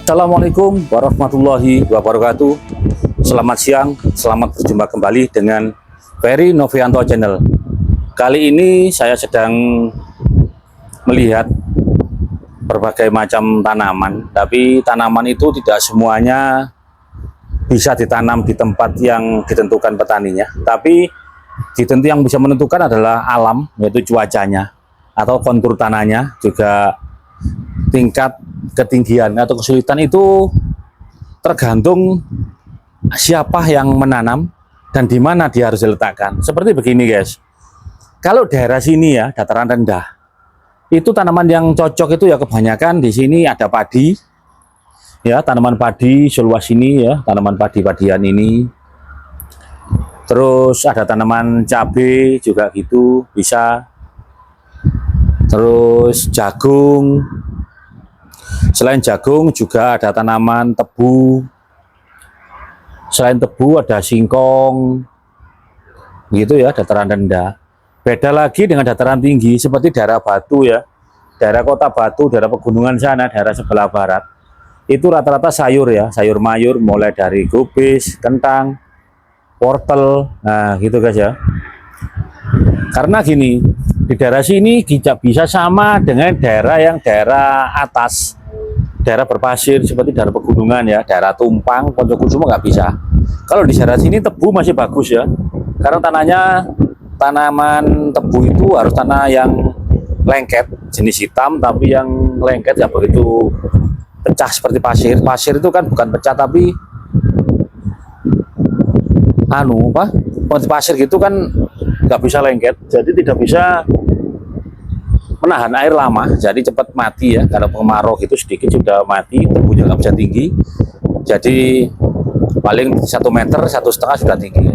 Assalamualaikum warahmatullahi wabarakatuh. Selamat siang, selamat berjumpa kembali dengan Ferry Novianto Channel. Kali ini saya sedang melihat berbagai macam tanaman, tapi tanaman itu tidak semuanya bisa ditanam di tempat yang ditentukan petaninya. Tapi yang bisa menentukan adalah alam, yaitu cuacanya atau kontur tanahnya, juga tingkat ketinggian atau kesulitan itu tergantung siapa yang menanam dan di mana dia harus diletakkan. Seperti begini guys, kalau daerah sini ya dataran rendah, itu tanaman yang cocok itu ya kebanyakan di sini ada padi, ya tanaman padi seluas ini ya, tanaman padi-padian ini. Terus ada tanaman cabai juga gitu bisa. Terus jagung. Selain jagung juga ada tanaman tebu. Selain tebu ada singkong. Gitu ya, dataran rendah. Beda lagi dengan dataran tinggi seperti daerah Batu ya. Daerah Kota Batu, daerah pegunungan sana, daerah sebelah barat. Itu rata-rata sayur ya, sayur mayur mulai dari gubis, kentang, wortel. Nah, gitu guys ya. Karena gini, di daerah sini tidak bisa sama dengan daerah atas, daerah berpasir seperti daerah pegunungan ya, daerah Tumpang, Poncokusumo nggak bisa. Kalau di daerah sini tebu masih bagus ya, karena tanaman tebu itu harus tanah yang lengket, jenis hitam tapi yang lengket ya begitu pecah seperti pasir. Pasir itu kan bukan pecah tapi seperti pasir gitu kan, nggak bisa lengket, jadi tidak bisa menahan air lama, jadi cepat mati ya. Kalau kemarau gitu sedikit sudah mati, tebunya nggak bisa tinggi, jadi paling 1 meter 1,5 sudah tinggi.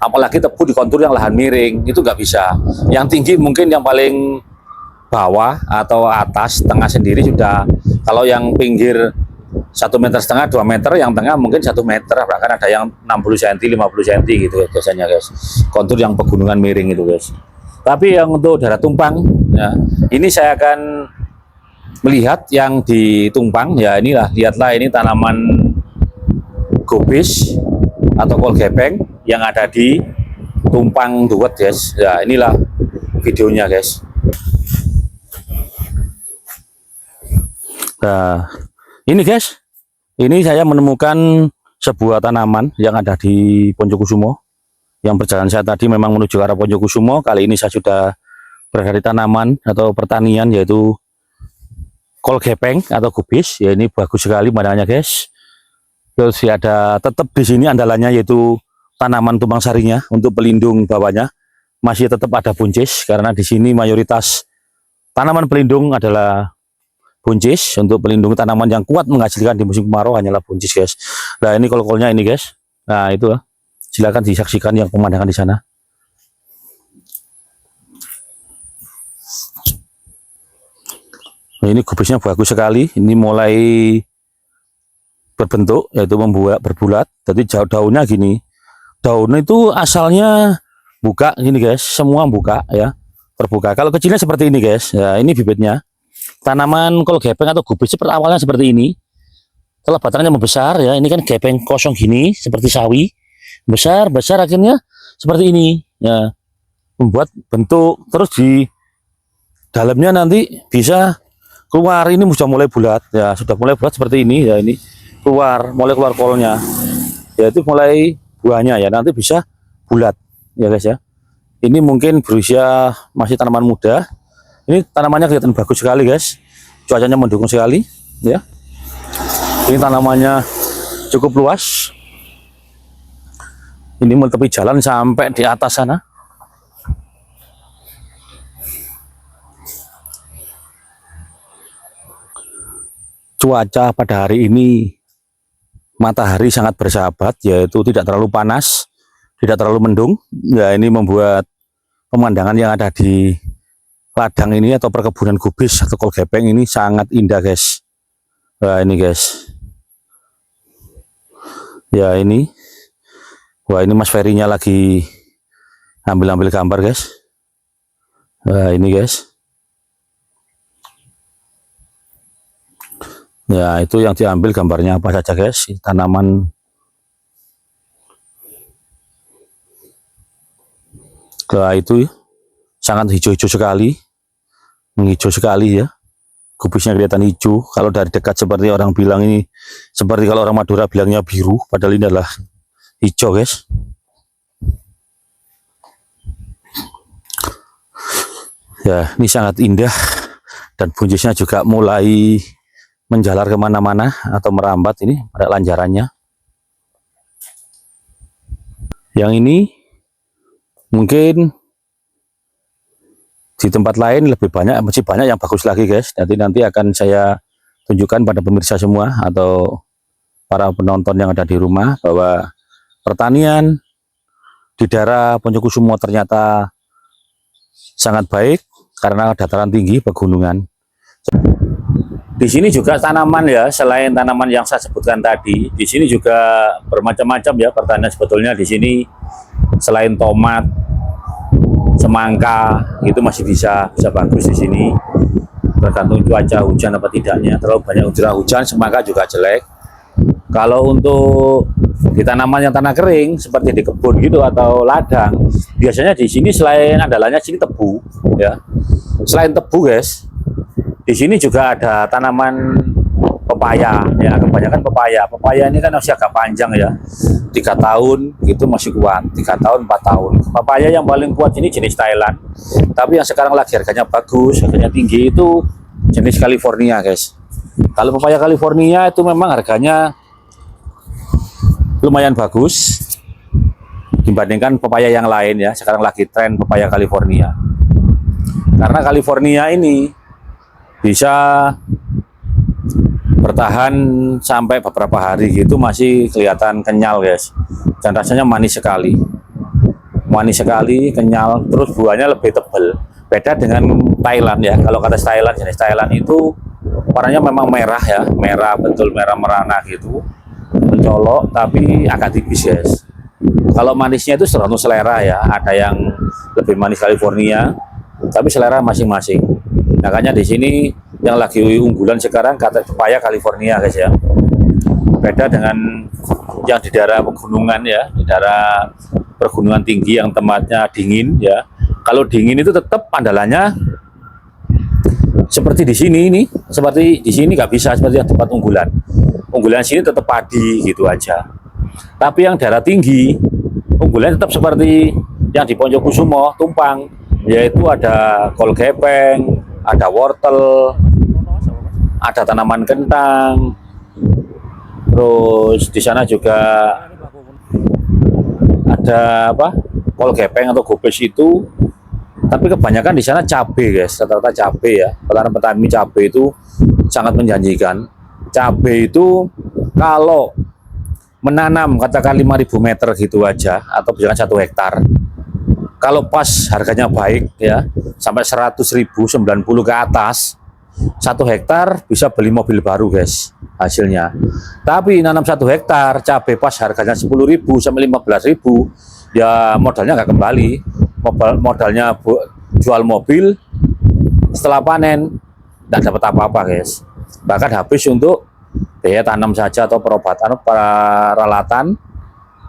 Apalagi tebu di kontur yang lahan miring itu nggak bisa. Yang tinggi mungkin yang paling bawah atau atas, tengah sendiri sudah. Kalau yang pinggir 1,5 meter 2 meter, yang tengah mungkin 1 meter, bahkan ada yang 60 cm 50 cm gitu biasanya guys, kontur yang pegunungan miring itu guys. Tapi yang untuk daerah Tumpang ya, ini saya akan melihat yang di Tumpang ya. Inilah, lihatlah, ini tanaman gubis atau kol gepeng yang ada di Tumpang Duet guys ya. Inilah videonya guys. Nah, ini guys, ini saya menemukan sebuah tanaman yang ada di Poncokusumo. Yang perjalanan saya tadi memang menuju ke arah Poncokusumo. Kali ini saya sudah berada di tanaman atau pertanian, yaitu kol gepeng atau gubis. Ya, ini bagus sekali pandangannya guys. Terus ya ada tetap di sini andalannya yaitu tanaman tumpang sarinya untuk pelindung bawahnya. Masih tetap ada buncis karena di sini mayoritas tanaman pelindung adalah buncis. Untuk pelindung tanaman yang kuat menghasilkan di musim kemarau hanyalah buncis guys. Nah, ini kol-kolnya ini guys. Nah, itu silakan disaksikan yang pemandangan di sana. Nah, ini gubisnya bagus sekali. Ini mulai berbentuk, yaitu berbulat. Jadi daunnya gini. Daunnya itu asalnya buka gini guys. Semua buka ya, terbuka. Kalau kecilnya seperti ini guys. Ya, ini bibitnya. Tanaman kol gepeng atau gubis seperti awalnya seperti ini. Setelah batangnya membesar ya, ini kan gepeng kosong gini seperti sawi. Besar akhirnya seperti ini ya, membuat bentuk. Terus di dalamnya nanti bisa keluar, ini sudah mulai bulat ya, sudah mulai bulat seperti ini ya. Ini mulai keluar kolnya ya, itu mulai buahnya ya, nanti bisa bulat ya guys ya. Ini mungkin berusia masih tanaman muda. Ini tanamannya kelihatan bagus sekali guys, cuacanya mendukung sekali ya. Ini tanamannya cukup luas. Ini menepi jalan sampai di atas sana. Cuaca pada hari ini, matahari sangat bersahabat, yaitu tidak terlalu panas, tidak terlalu mendung. Ya, ini membuat pemandangan yang ada di ladang ini atau perkebunan gubis atau kol gepeng ini sangat indah guys. Nah, ini guys. Ya, ini. Wah, ini Mas Ferry-nya lagi ambil gambar guys. Nah, ini guys. Ya, itu yang diambil gambarnya apa saja guys. Tanaman itu sangat hijau-hijau sekali, menghijau sekali ya. Kubisnya kelihatan hijau. Kalau dari dekat seperti orang bilang ini, seperti kalau orang Madura bilangnya biru, padahal ini adalah hijau guys. Ya, ini sangat indah dan buncisnya juga mulai menjalar kemana-mana atau merambat ini pada lanjarannya. Yang ini mungkin di tempat lain lebih banyak, masih banyak yang bagus lagi guys. Nanti akan saya tunjukkan pada pemirsa semua atau para penonton yang ada di rumah bahwa pertanian di daerah Poncokusumo ternyata sangat baik karena dataran tinggi pegunungan. Di sini juga tanaman ya, selain tanaman yang saya sebutkan tadi, di sini juga bermacam-macam ya pertanian sebetulnya. Di sini selain tomat, semangka itu masih bisa bagus di sini. Tergantung cuaca hujan apa tidaknya. Terlalu banyak curah hujan, semangka juga jelek. Kalau untuk di tanaman yang tanah kering seperti di kebun gitu atau ladang, biasanya di sini selain andalannya sini tebu ya. Selain tebu guys, di sini juga ada tanaman pepaya ya, kebanyakan pepaya. Pepaya ini kan masih agak panjang ya, 3 tahun gitu masih kuat, 3 tahun 4 tahun. Pepaya yang paling kuat ini jenis Thailand, tapi yang sekarang lagi harganya bagus, harganya tinggi itu jenis California guys. Kalau pepaya California itu memang harganya lumayan bagus dibandingkan pepaya yang lain ya. Sekarang lagi tren pepaya California, karena California ini bisa bertahan sampai beberapa hari gitu masih kelihatan kenyal guys, dan rasanya manis sekali, kenyal, terus buahnya lebih tebal. Beda dengan Thailand ya. Kalau kata Thailand, jenis Thailand itu warnanya memang merah ya, merah betul, merah merana gitu, mencolok tapi agak tipis guys. Kalau manisnya itu tergantung selera ya, ada yang lebih manis California, tapi selera masing-masing. Makanya di sini yang lagi unggulan sekarang kata pepaya California guys ya. Beda dengan yang di daerah pegunungan ya, di daerah pergunungan tinggi yang tempatnya dingin ya. Kalau dingin itu tetap andalannya seperti di sini ini, seperti di sini nggak bisa seperti yang tempat unggulan. Unggulan sini tetap padi gitu aja. Tapi yang daerah tinggi unggulan tetap seperti yang di Poncokusumo, Tumpang, yaitu ada kol gepeng, ada wortel, ada tanaman kentang, terus di sana juga ada apa, kol gepeng atau gobes itu. Tapi kebanyakan di sana cabai guys, rata-rata cabai ya. Petani cabai itu sangat menjanjikan. Cabai itu kalau menanam katakan 5.000 meter gitu aja, atau misalkan 1 hektar, kalau pas harganya baik ya, sampai 100.000, 90 ke atas, 1 hektar bisa beli mobil baru guys hasilnya. Tapi nanam 1 hektar cabai pas harganya 10.000 sampai 15.000, ya modalnya nggak kembali. Modalnya jual mobil, setelah panen nggak dapat apa-apa guys. Bahkan habis untuk biaya tanam saja atau perobatan, peralatan,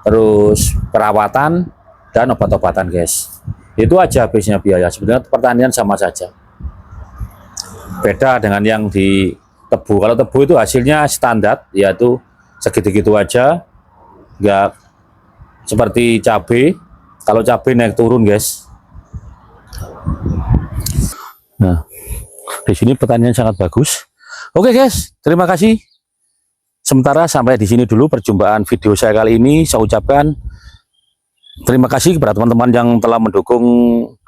terus perawatan dan obat-obatan guys. Itu aja habisnya biaya. Sebenarnya pertanian sama saja. Beda dengan yang di tebu. Kalau tebu itu hasilnya standar, yaitu segitu-gitu aja, nggak seperti cabai. Kalau cabai naik turun guys. Nah, di sini pertanian sangat bagus. Oke guys, terima kasih. Sementara sampai di sini dulu perjumpaan video saya kali ini. Saya ucapkan terima kasih kepada teman-teman yang telah mendukung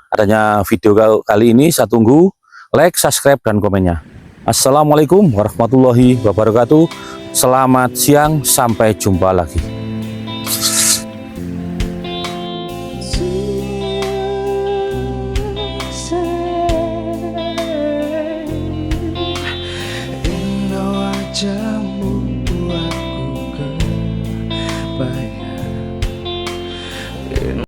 adanya video kali ini. Saya tunggu like, subscribe, dan komennya. Assalamualaikum warahmatullahi wabarakatuh. Selamat siang, sampai jumpa lagi.